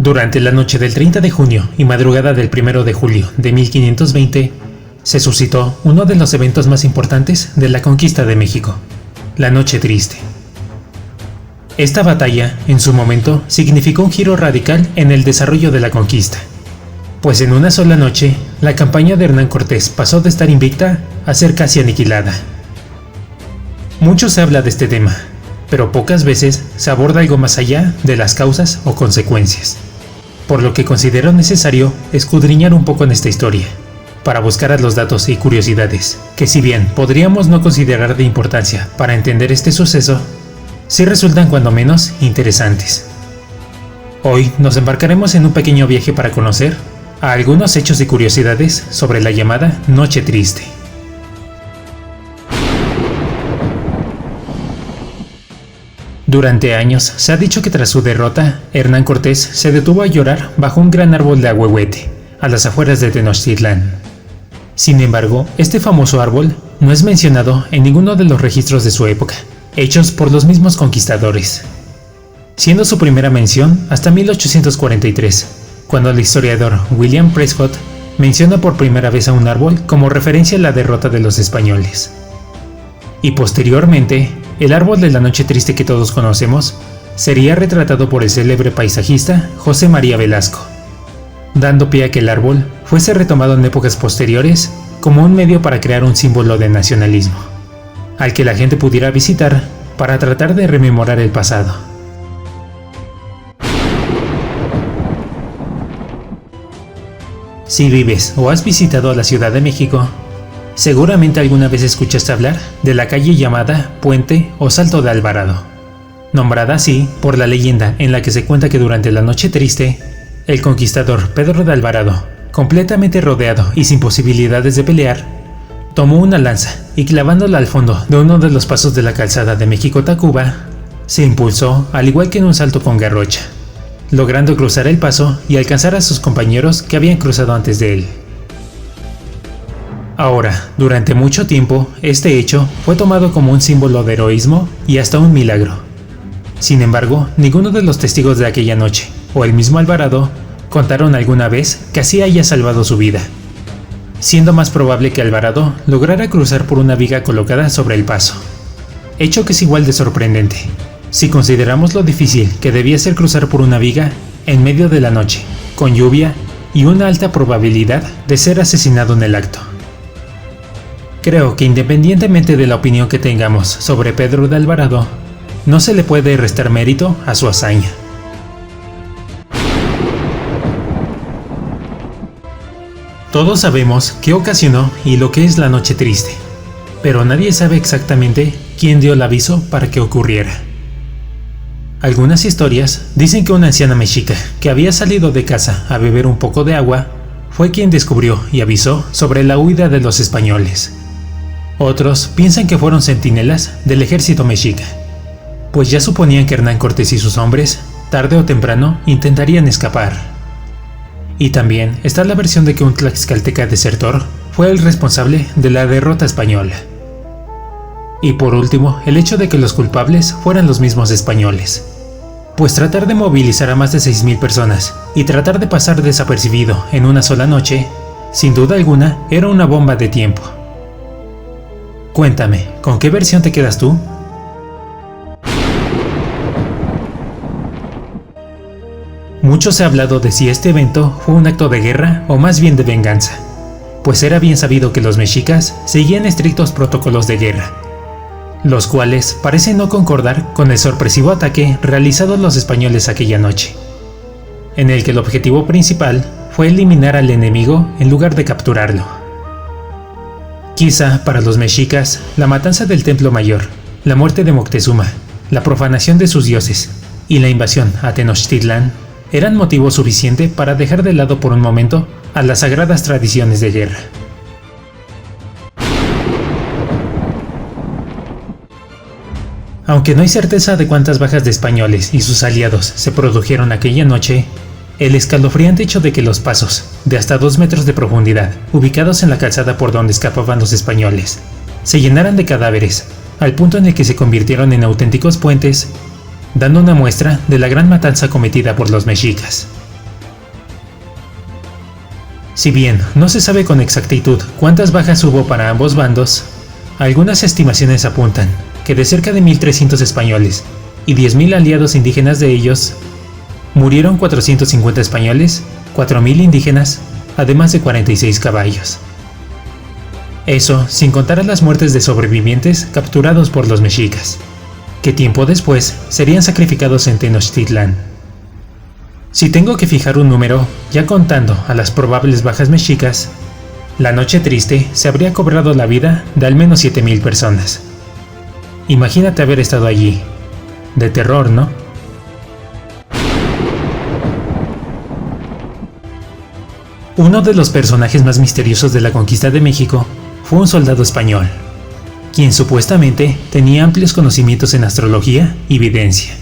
Durante la noche del 30 de junio y madrugada del 1 de julio de 1520, se suscitó uno de los eventos más importantes de la conquista de México, la Noche Triste. Esta batalla, en su momento, significó un giro radical en el desarrollo de la conquista, pues en una sola noche, la campaña de Hernán Cortés pasó de estar invicta a ser casi aniquilada. Mucho se habla de este tema, pero pocas veces se aborda algo más allá de las causas o consecuencias, por lo que considero necesario escudriñar un poco en esta historia, para buscar a los datos y curiosidades, que si bien podríamos no considerar de importancia para entender este suceso, sí resultan cuando menos interesantes. Hoy nos embarcaremos en un pequeño viaje para conocer a algunos hechos y curiosidades sobre la llamada Noche Triste. Durante años se ha dicho que tras su derrota, Hernán Cortés se detuvo a llorar bajo un gran árbol de ahuehuete, a las afueras de Tenochtitlán. Sin embargo, este famoso árbol no es mencionado en ninguno de los registros de su época, hechos por los mismos conquistadores, siendo su primera mención hasta 1843, cuando el historiador William Prescott menciona por primera vez a un árbol como referencia a la derrota de los españoles. Y posteriormente, el árbol de la Noche Triste que todos conocemos sería retratado por el célebre paisajista José María Velasco, dando pie a que el árbol fuese retomado en épocas posteriores como un medio para crear un símbolo de nacionalismo, al que la gente pudiera visitar para tratar de rememorar el pasado. Si vives o has visitado a la Ciudad de México, seguramente alguna vez escuchaste hablar de la calle llamada Puente o Salto de Alvarado, nombrada así por la leyenda en la que se cuenta que durante la Noche Triste, el conquistador Pedro de Alvarado, completamente rodeado y sin posibilidades de pelear, tomó una lanza y clavándola al fondo de uno de los pasos de la calzada de México-Tacuba, se impulsó al igual que en un salto con garrocha, logrando cruzar el paso y alcanzar a sus compañeros que habían cruzado antes de él. Ahora, durante mucho tiempo, este hecho fue tomado como un símbolo de heroísmo y hasta un milagro. Sin embargo, ninguno de los testigos de aquella noche, o el mismo Alvarado, contaron alguna vez que así haya salvado su vida, siendo más probable que Alvarado lograra cruzar por una viga colocada sobre el paso. Hecho que es igual de sorprendente, si consideramos lo difícil que debía ser cruzar por una viga en medio de la noche, con lluvia y una alta probabilidad de ser asesinado en el acto. Creo que independientemente de la opinión que tengamos sobre Pedro de Alvarado, no se le puede restar mérito a su hazaña. Todos sabemos qué ocasionó y lo que es la Noche Triste, pero nadie sabe exactamente quién dio el aviso para que ocurriera. Algunas historias dicen que una anciana mexica que había salido de casa a beber un poco de agua fue quien descubrió y avisó sobre la huida de los españoles. Otros piensan que fueron centinelas del ejército mexica, pues ya suponían que Hernán Cortés y sus hombres, tarde o temprano, intentarían escapar. Y también está la versión de que un tlaxcalteca desertor fue el responsable de la derrota española. Y por último, el hecho de que los culpables fueran los mismos españoles, pues tratar de movilizar a más de 6,000 personas y tratar de pasar desapercibido en una sola noche, sin duda alguna, era una bomba de tiempo. Cuéntame, ¿con qué versión te quedas tú? Mucho se ha hablado de si este evento fue un acto de guerra o más bien de venganza, pues era bien sabido que los mexicas seguían estrictos protocolos de guerra, los cuales parecen no concordar con el sorpresivo ataque realizado los españoles aquella noche, en el que el objetivo principal fue eliminar al enemigo en lugar de capturarlo. Quizá para los mexicas, la matanza del Templo Mayor, la muerte de Moctezuma, la profanación de sus dioses y la invasión a Tenochtitlán eran motivo suficiente para dejar de lado por un momento a las sagradas tradiciones de guerra. Aunque no hay certeza de cuántas bajas de españoles y sus aliados se produjeron aquella noche, el escalofriante hecho de que los pasos, de hasta 2 metros de profundidad, ubicados en la calzada por donde escapaban los españoles, se llenaran de cadáveres, al punto en el que se convirtieron en auténticos puentes, dando una muestra de la gran matanza cometida por los mexicas. Si bien no se sabe con exactitud cuántas bajas hubo para ambos bandos, algunas estimaciones apuntan que de cerca de 1.300 españoles y 10.000 aliados indígenas de ellos, murieron 450 españoles, 4.000 indígenas, además de 46 caballos. Eso sin contar a las muertes de sobrevivientes capturados por los mexicas, que tiempo después serían sacrificados en Tenochtitlán. Si tengo que fijar un número, ya contando a las probables bajas mexicas, la Noche Triste se habría cobrado la vida de al menos 7.000 personas. Imagínate haber estado allí. De terror, ¿no? Uno de los personajes más misteriosos de la conquista de México fue un soldado español, quien supuestamente tenía amplios conocimientos en astrología y videncia.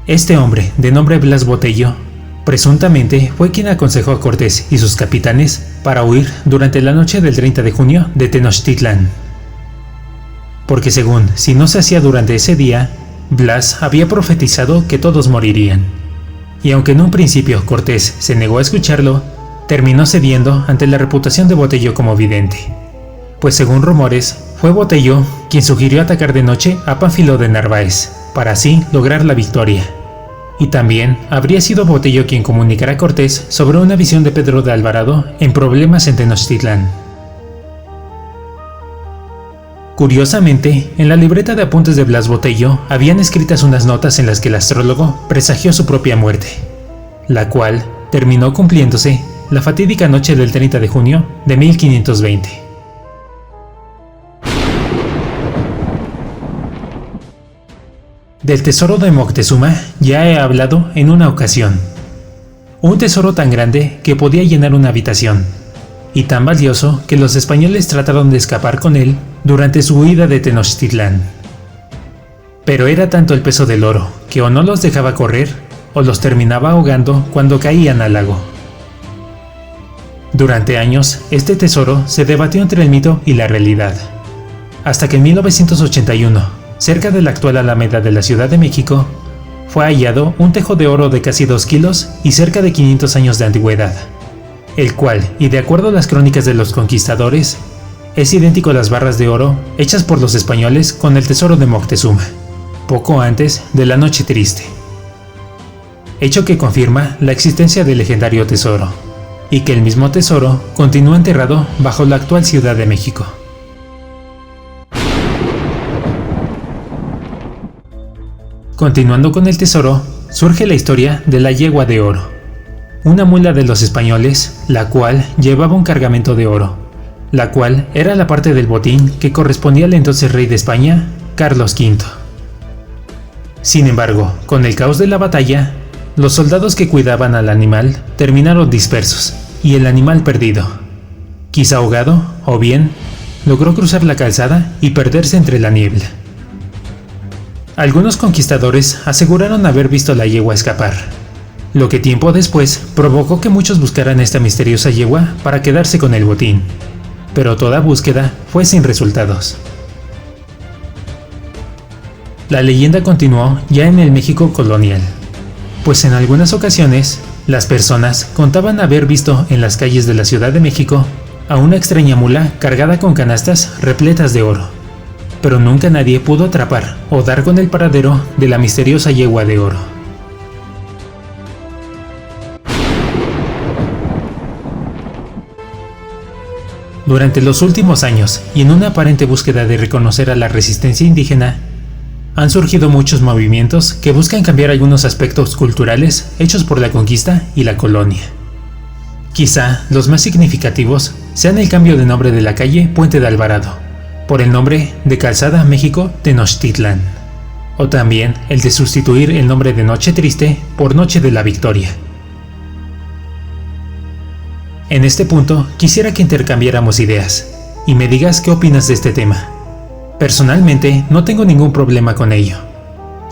Este hombre, de nombre Blas Botello, presuntamente fue quien aconsejó a Cortés y sus capitanes para huir durante la noche del 30 de junio de Tenochtitlán. Porque según, si no se hacía durante ese día, Blas había profetizado que todos morirían. Y aunque en un principio Cortés se negó a escucharlo, terminó cediendo ante la reputación de Botello como vidente. Pues según rumores, fue Botello quien sugirió atacar de noche a Pánfilo de Narváez, para así lograr la victoria. Y también habría sido Botello quien comunicara a Cortés sobre una visión de Pedro de Alvarado en problemas en Tenochtitlán. Curiosamente, en la libreta de apuntes de Blas Botello habían escritas unas notas en las que el astrólogo presagió su propia muerte, la cual terminó cumpliéndose la fatídica noche del 30 de junio de 1520. Del tesoro de Moctezuma ya he hablado en una ocasión. Un tesoro tan grande que podía llenar una habitación, y tan valioso que los españoles trataron de escapar con él durante su huida de Tenochtitlán. Pero era tanto el peso del oro que o no los dejaba correr o los terminaba ahogando cuando caían al lago. Durante años, este tesoro se debatió entre el mito y la realidad, hasta que en 1981, cerca de la actual Alameda de la Ciudad de México, fue hallado un tejo de oro de casi 2 kilos y cerca de 500 años de antigüedad, el cual, y de acuerdo a las crónicas de los conquistadores, es idéntico a las barras de oro hechas por los españoles con el tesoro de Moctezuma, poco antes de la Noche Triste. Hecho que confirma la existencia del legendario tesoro, y que el mismo tesoro continúa enterrado bajo la actual Ciudad de México. Continuando con el tesoro, surge la historia de la yegua de oro, una mula de los españoles, la cual llevaba un cargamento de oro, la cual era la parte del botín que correspondía al entonces rey de España, Carlos V. Sin embargo, con el caos de la batalla, los soldados que cuidaban al animal terminaron dispersos y el animal perdido, quizá ahogado o bien logró cruzar la calzada y perderse entre la niebla. Algunos conquistadores aseguraron haber visto a la yegua escapar, lo que tiempo después provocó que muchos buscaran esta misteriosa yegua para quedarse con el botín, pero toda búsqueda fue sin resultados. La leyenda continuó ya en el México colonial, pues en algunas ocasiones las personas contaban haber visto en las calles de la Ciudad de México a una extraña mula cargada con canastas repletas de oro, pero nunca nadie pudo atrapar o dar con el paradero de la misteriosa yegua de oro. Durante los últimos años, y en una aparente búsqueda de reconocer a la resistencia indígena, han surgido muchos movimientos que buscan cambiar algunos aspectos culturales hechos por la conquista y la colonia. Quizá los más significativos sean el cambio de nombre de la calle Puente de Alvarado, por el nombre de Calzada México Tenochtitlán, o también el de sustituir el nombre de Noche Triste por Noche de la Victoria. En este punto quisiera que intercambiáramos ideas y me digas qué opinas de este tema. Personalmente no tengo ningún problema con ello.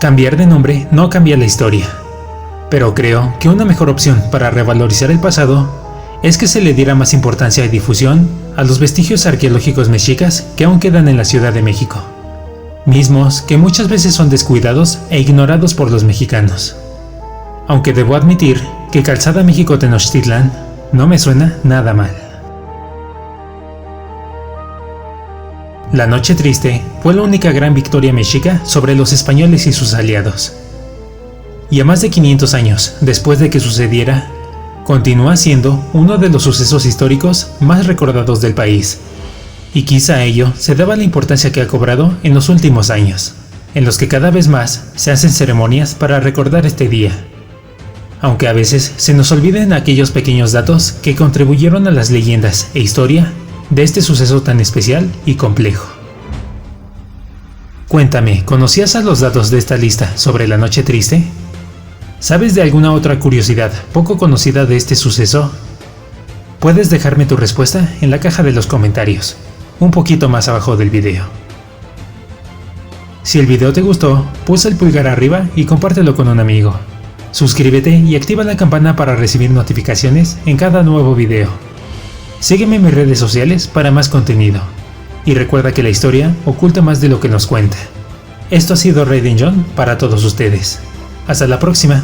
Cambiar de nombre no cambia la historia, pero creo que una mejor opción para revalorizar el pasado es que se le diera más importancia y difusión a los vestigios arqueológicos mexicas que aún quedan en la Ciudad de México, mismos que muchas veces son descuidados e ignorados por los mexicanos. Aunque debo admitir que Calzada México Tenochtitlán No me suena nada mal. La Noche Triste fue la única gran victoria mexica sobre los españoles y sus aliados. Y a más de 500 años después de que sucediera, continúa siendo uno de los sucesos históricos más recordados del país. Y quizá a ello se deba la importancia que ha cobrado en los últimos años, en los que cada vez más se hacen ceremonias para recordar este día. Aunque a veces se nos olviden aquellos pequeños datos que contribuyeron a las leyendas e historia de este suceso tan especial y complejo. Cuéntame, ¿conocías a los datos de esta lista sobre la Noche Triste? ¿Sabes de alguna otra curiosidad poco conocida de este suceso? Puedes dejarme tu respuesta en la caja de los comentarios, un poquito más abajo del video. Si el video te gustó, pulsa el pulgar arriba y compártelo con un amigo. Suscríbete y activa la campana para recibir notificaciones en cada nuevo video. Sígueme en mis redes sociales para más contenido. Y recuerda que la historia oculta más de lo que nos cuenta. Esto ha sido Raiden John para todos ustedes. Hasta la próxima.